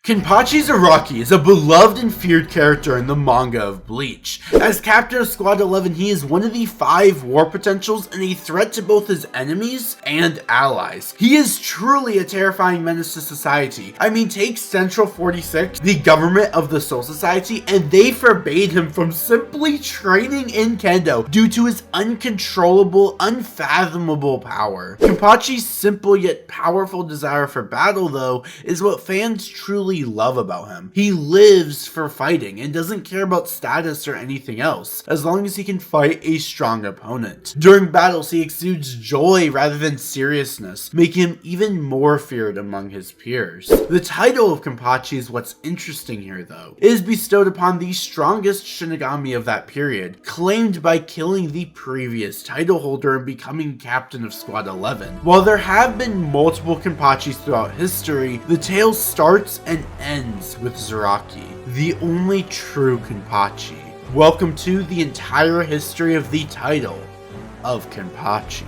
Kenpachi Zaraki is a beloved and feared character in the manga of Bleach. As captain of Squad 11, he is one of the 5 war potentials and a threat to both his enemies and allies. He is truly a terrifying menace to society. I mean, take Central 46, the government of the Soul Society, and they forbade him from simply training in Kendo due to his uncontrollable, unfathomable power. Kenpachi's simple yet powerful desire for battle, though, is what fans truly love about him. He lives for fighting and doesn't care about status or anything else, as long as he can fight a strong opponent. During battles, he exudes joy rather than seriousness, making him even more feared among his peers. The title of Kenpachi is what's interesting here, though. It is bestowed upon the strongest Shinigami of that period, claimed by killing the previous title holder and becoming captain of Squad 11. While there have been multiple Kenpachis throughout history, the tale starts and ends with Zaraki, the only true Kenpachi. Welcome to the entire history of the title of Kenpachi.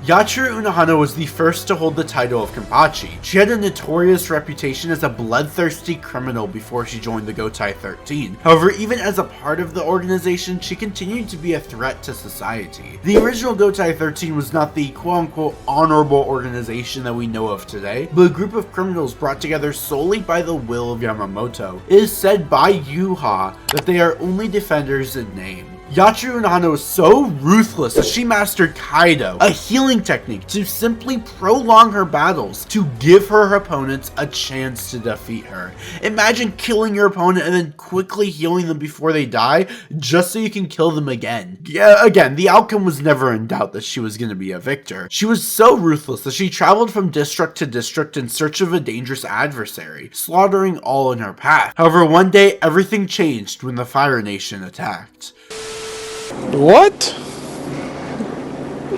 Yachiro Unohana was the first to hold the title of Kenpachi. She had a notorious reputation as a bloodthirsty criminal before she joined the GOTEI 13. However, even as a part of the organization, she continued to be a threat to society. The original GOTEI 13 was not the quote-unquote honorable organization that we know of today, but a group of criminals brought together solely by the will of Yamamoto. It is said by Yuha that they are only defenders in name. Yachiro Unohana was so ruthless that she mastered Kaido, a healing technique to simply prolong her battles, to give her opponents a chance to defeat her. Imagine killing your opponent and then quickly healing them before they die, just so you can kill them again. Yeah, again, the outcome was never in doubt that she was going to be a victor. She was so ruthless that she traveled from district to district in search of a dangerous adversary, slaughtering all in her path. However, one day, everything changed when the Fire Nation attacked. What?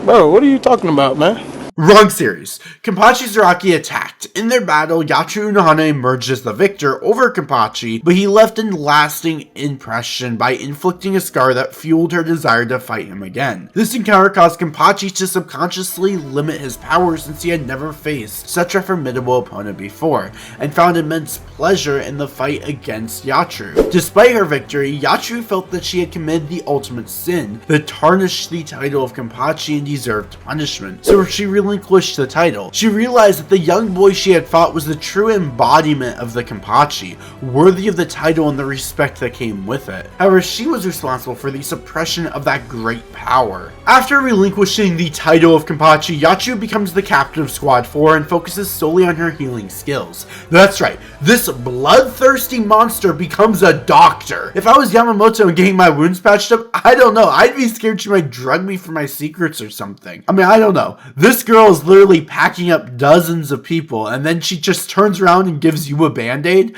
Bro, what are you talking about, man? Wrong series. Kenpachi Zaraki attacked. In their battle, Yachiro Unohana emerged as the victor over Kenpachi, but he left a lasting impression by inflicting a scar that fueled her desire to fight him again. This encounter caused Kenpachi to subconsciously limit his power since he had never faced such a formidable opponent before, and found immense pleasure in the fight against Yachiro. Despite her victory, Yachiro felt that she had committed the ultimate sin that tarnished the title of Kenpachi and deserved punishment, so she relinquished the title. She realized that the young boy she had fought was the true embodiment of the Kenpachi, worthy of the title and the respect that came with it. However, she was responsible for the suppression of that great power. After relinquishing the title of Kenpachi, Yachiro becomes the captain of Squad 4 and focuses solely on her healing skills. That's right, this bloodthirsty monster becomes a doctor. If I was Yamamoto and getting my wounds patched up, I don't know, I'd be scared she might drug me for my secrets or something. I mean, I don't know. This girl is literally packing up dozens of people and then she just turns around and gives you a band-aid.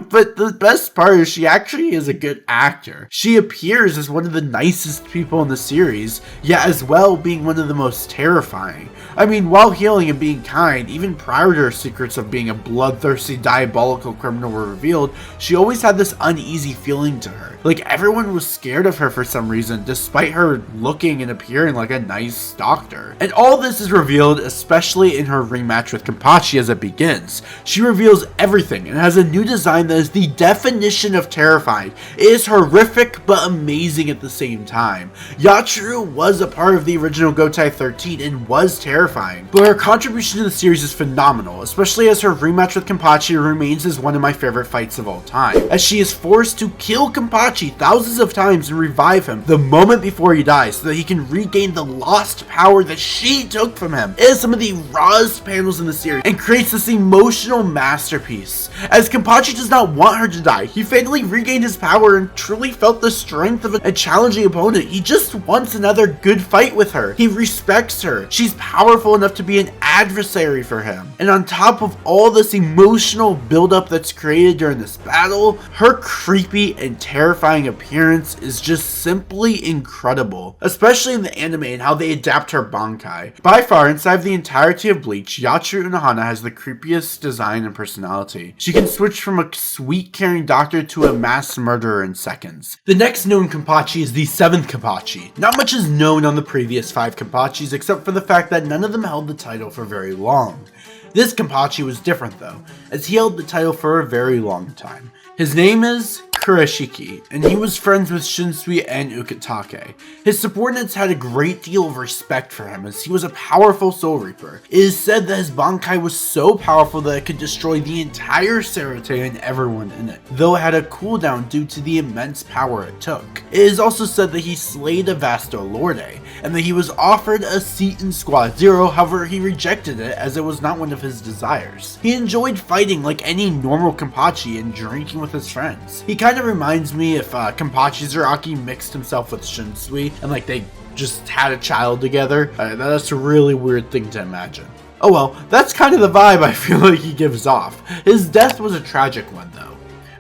But the best part is she actually is a good actor. She appears as one of the nicest people in the series, yet as well being one of the most terrifying. I mean, while healing and being kind, even prior to her secrets of being a bloodthirsty, diabolical criminal were revealed, she always had this uneasy feeling to her. Like everyone was scared of her for some reason, despite her looking and appearing like a nice doctor. And all this is revealed, especially in her rematch with Kenpachi as it begins. She reveals everything and has a new design that is the definition of terrifying. It is horrific but amazing at the same time. Yachiro was a part of the original GOTEI 13 and was terrifying, but her contribution to the series is phenomenal, especially as her rematch with Kenpachi remains as one of my favorite fights of all time, as she is forced to kill Kenpachi thousands of times and revive him the moment before he dies so that he can regain the lost power that she took from him. It is some of the rawest panels in the series and creates this emotional masterpiece. As Kenpachi does not want her to die, he fatally regained his power and truly felt the strength of a challenging opponent. He just wants another good fight with her. He respects her. She's powerful enough to be an adversary for him. And on top of all this emotional buildup that's created during this battle, her creepy and terrifying appearance is just simply incredible, especially in the anime and how they adapt her Bankai. By far, inside of the entirety of Bleach, Yachiro Unohana has the creepiest design and personality. She can switch from a sweet caring doctor to a mass murderer in seconds. The next known Kenpachi is the Seventh Kenpachi. Not much is known on the previous 5 Kenpachis except for the fact that none of them held the title for very long. This Kenpachi was different though, as he held the title for a very long time. His name is Kurashiki, and he was friends with Shinsui and Ukitake. His subordinates had a great deal of respect for him as he was a powerful Soul Reaper. It is said that his Bankai was so powerful that it could destroy the entire Sarate and everyone in it, though it had a cooldown due to the immense power it took. It is also said that he slayed a Vasto Lorde, and that he was offered a seat in Squad Zero, however he rejected it as it was not one of his desires. He enjoyed fighting like any normal Kenpachi and drinking with his friends. He kind of reminds me if Kenpachi Zaraki mixed himself with Shinsui and like they just had a child together. That's a really weird thing to imagine. Oh well, that's kind of the vibe I feel like he gives off. His death was a tragic one though.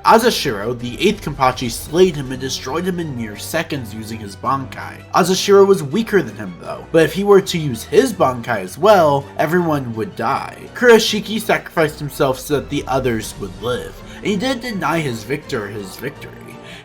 Azashiro, the 8th Kenpachi, slayed him and destroyed him in mere seconds using his Bankai. Azashiro was weaker than him though, but if he were to use his Bankai as well, everyone would die. Kurashiki sacrificed himself so that the others would live, and he didn't deny his victor his victory.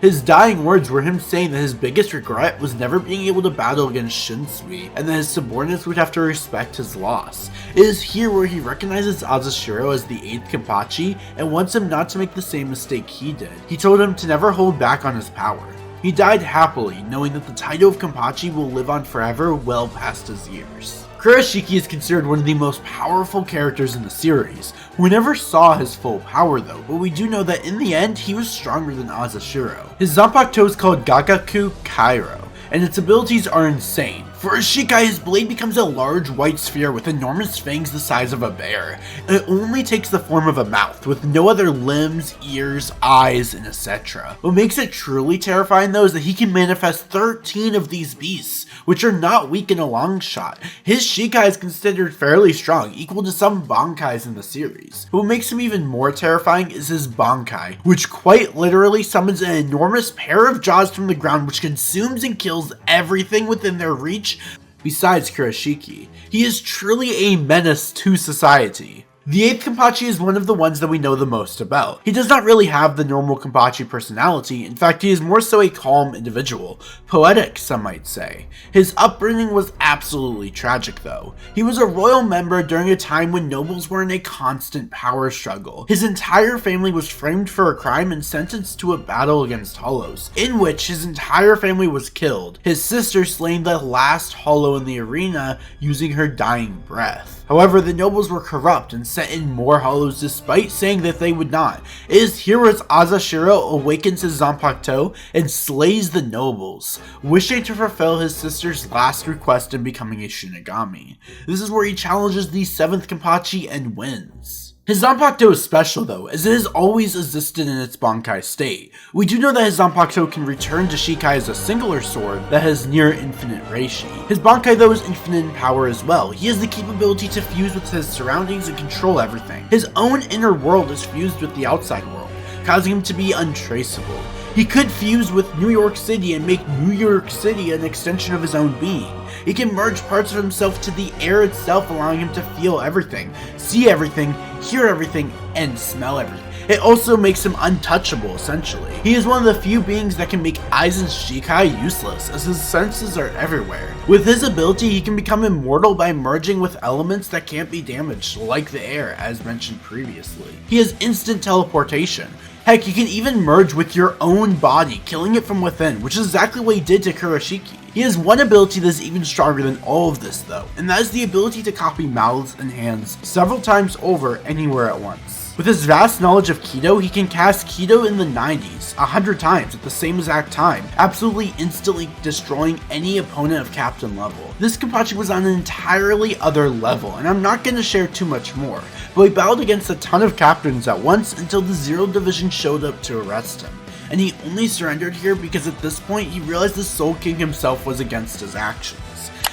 His dying words were him saying that his biggest regret was never being able to battle against Shinsui, and that his subordinates would have to respect his loss. It is here where he recognizes Azashiro as the 8th Kenpachi and wants him not to make the same mistake he did. He told him to never hold back on his power. He died happily, knowing that the title of Kenpachi will live on forever well past his years. Kurashiki is considered one of the most powerful characters in the series. We never saw his full power though, but we do know that in the end he was stronger than Azashiro. His Zanpakuto is called Gagaku Kairo, and its abilities are insane. For a Shikai, his blade becomes a large white sphere with enormous fangs the size of a bear. It only takes the form of a mouth, with no other limbs, ears, eyes, and etc. What makes it truly terrifying though is that he can manifest 13 of these beasts, which are not weak in a long shot. His Shikai is considered fairly strong, equal to some Bankais in the series. But what makes him even more terrifying is his Bankai, which quite literally summons an enormous pair of jaws from the ground which consumes and kills everything within their reach. Besides Kurashiki, he is truly a menace to society. The 8th Kenpachi is one of the ones that we know the most about. He does not really have the normal Kenpachi personality. In fact, he is more so a calm individual. Poetic, some might say. His upbringing was absolutely tragic though. He was a royal member during a time when nobles were in a constant power struggle. His entire family was framed for a crime and sentenced to a battle against Hollows, in which his entire family was killed, his sister slaying the last Hollow in the arena using her dying breath. However, the nobles were corrupt and sent in more Hollows despite saying that they would not. It is here where Azashiro awakens his Zanpakuto and slays the nobles, wishing to fulfill his sister's last request in becoming a Shinigami. This is where he challenges the 7th Kenpachi and wins. His Zanpakuto is special though, as it has always existed in its Bankai state. We do know that his Zanpakuto can return to Shikai as a singular sword that has near infinite reishi. His Bankai though is infinite in power as well. He has the capability to fuse with his surroundings and control everything. His own inner world is fused with the outside world, causing him to be untraceable. He could fuse with New York City and make New York City an extension of his own being. He can merge parts of himself to the air itself, allowing him to feel everything, see everything, hear everything, and smell everything. It also makes him untouchable, essentially. He is one of the few beings that can make Aizen's Shikai useless, as his senses are everywhere. With his ability, he can become immortal by merging with elements that can't be damaged, like the air, as mentioned previously. He has instant teleportation. Heck, you can even merge with your own body, killing it from within, which is exactly what he did to Kurashiki. He has one ability that is even stronger than all of this though, and that is the ability to copy mouths and hands several times over anywhere at once. With his vast knowledge of Kido, he can cast Kido in the 90s, 100 times at the same exact time, absolutely instantly destroying any opponent of captain level. This Kenpachi was on an entirely other level, and I'm not going to share too much more, but he battled against a ton of captains at once until the Zero Division showed up to arrest him. And he only surrendered here because at this point he realized the Soul King himself was against his actions.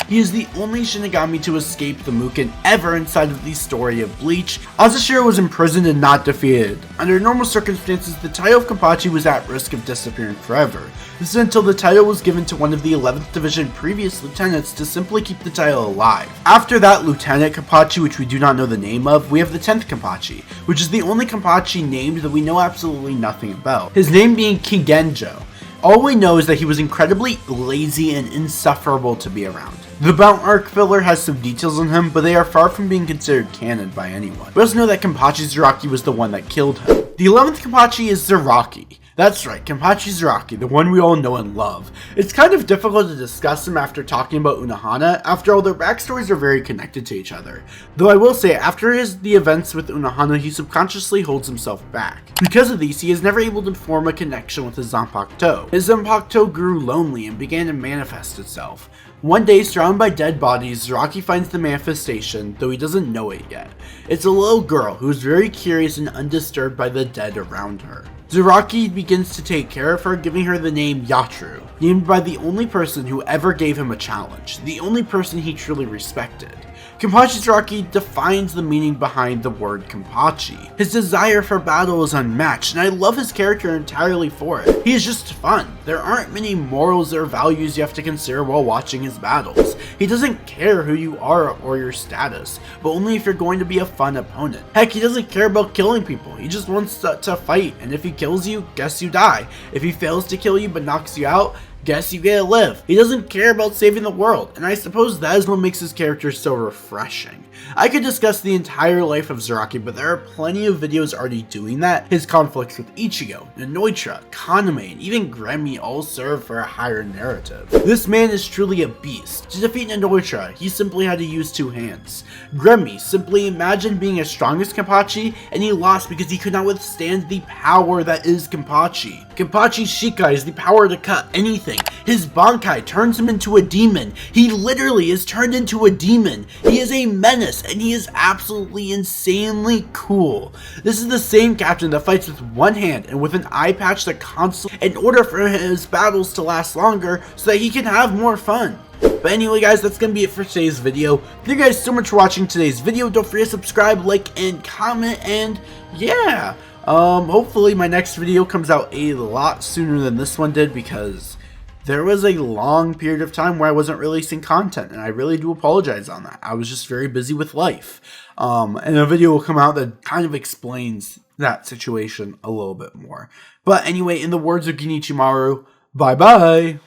He is the only Shinigami to escape the Mugen ever inside of the story of Bleach. Azashiro was imprisoned and not defeated. Under normal circumstances, the title of Kenpachi was at risk of disappearing forever. This is until the title was given to one of the 11th Division previous lieutenants to simply keep the title alive. After that Lieutenant Kenpachi, which we do not know the name of, we have the 10th Kenpachi, which is the only Kenpachi named that we know absolutely nothing about. His name being Kigenjo. All we know is that he was incredibly lazy and insufferable to be around. The Bount arc filler has some details on him, but they are far from being considered canon by anyone. We also know that Kenpachi Zaraki was the one that killed him. The 11th Kenpachi is Zaraki. That's right, Kenpachi Zaraki, the one we all know and love. It's kind of difficult to discuss him after talking about Unohana, after all their backstories are very connected to each other. Though I will say, after the events with Unohana, he subconsciously holds himself back. Because of these, he is never able to form a connection with his Zanpakuto. His Zanpakuto grew lonely and began to manifest itself. One day, surrounded by dead bodies, Zaraki finds the manifestation, though he doesn't know it yet. It's a little girl who is very curious and undisturbed by the dead around her. Zaraki begins to take care of her, giving her the name Yatru, named by the only person who ever gave him a challenge, the only person he truly respected. Kenpachi Zaraki defines the meaning behind the word Kenpachi. His desire for battle is unmatched, and I love his character entirely for it. He is just fun. There aren't many morals or values you have to consider while watching his battles. He doesn't care who you are or your status, but only if you're going to be a fun opponent. Heck, he doesn't care about killing people. He just wants to fight, and if he kills you, guess you die. If he fails to kill you but knocks you out, guess you get to live. He doesn't care about saving the world, and I suppose that is what makes his character so refreshing. I could discuss the entire life of Zaraki, but there are plenty of videos already doing that. His conflicts with Ichigo, Nanoitra, Kaname, and even Gremmy all serve for a higher narrative. This man is truly a beast. To defeat Nanoitra, he simply had to use two hands. Gremmy simply imagined being as strong as Kenpachi, and he lost because he could not withstand the power that is Kenpachi. Kenpachi's Shikai is the power to cut anything. His Bankai turns him into a demon. He literally is turned into a demon. He is a menace, and he is absolutely insanely cool. This is the same captain that fights with one hand and with an eye patch that constantly, in order for his battles to last longer so that he can have more fun. But anyway guys, that's going to be it for today's video. Thank you guys so much for watching today's video. Don't forget to subscribe, like, and comment, and yeah. Hopefully my next video comes out a lot sooner than this one did, because there was a long period of time where I wasn't releasing content, and I really do apologize on that. I was just very busy with life. And a video will come out that kind of explains that situation a little bit more. But anyway, in the words of Genichimaru, bye bye!